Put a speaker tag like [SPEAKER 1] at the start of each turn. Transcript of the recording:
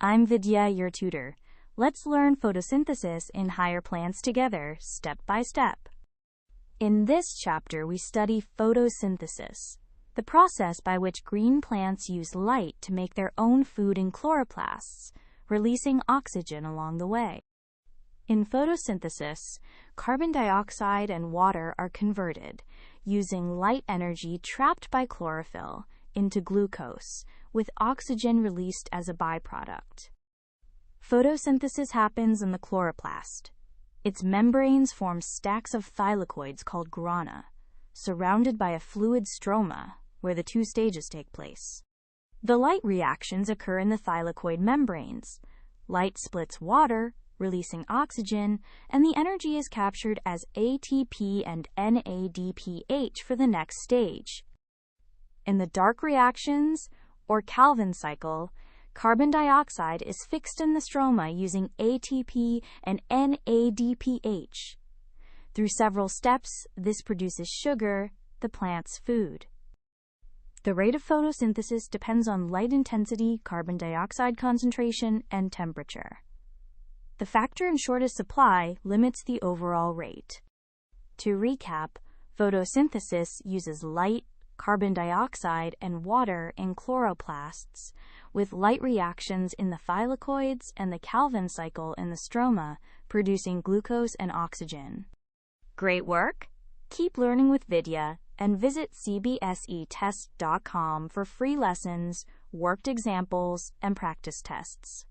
[SPEAKER 1] I'm Vidya, your tutor. Let's learn photosynthesis in higher plants together, step by step. In this chapter, we study photosynthesis, the process by which green plants use light to make their own food in chloroplasts, releasing oxygen along the way. In photosynthesis, carbon dioxide and water are converted, using light energy trapped by chlorophyll into glucose, with oxygen released as a byproduct. Photosynthesis happens in the chloroplast. Its membranes form stacks of thylakoids called grana, surrounded by a fluid stroma where the two stages take place. The light reactions occur in the thylakoid membranes. Light splits water, releasing oxygen, and the energy is captured as ATP and NADPH for the next stage. In the dark reactions, or Calvin cycle, carbon dioxide is fixed in the stroma using ATP and NADPH. Through several steps, this produces sugar, the plant's food. The rate of photosynthesis depends on light intensity, carbon dioxide concentration, and temperature. The factor in shortest supply limits the overall rate. To recap, photosynthesis uses light, carbon dioxide, and water in chloroplasts, with light reactions in the thylakoids and the Calvin cycle in the stroma, producing glucose and oxygen. Great work! Keep learning with Vidya and visit CBSETest.com for free lessons, worked examples, and practice tests.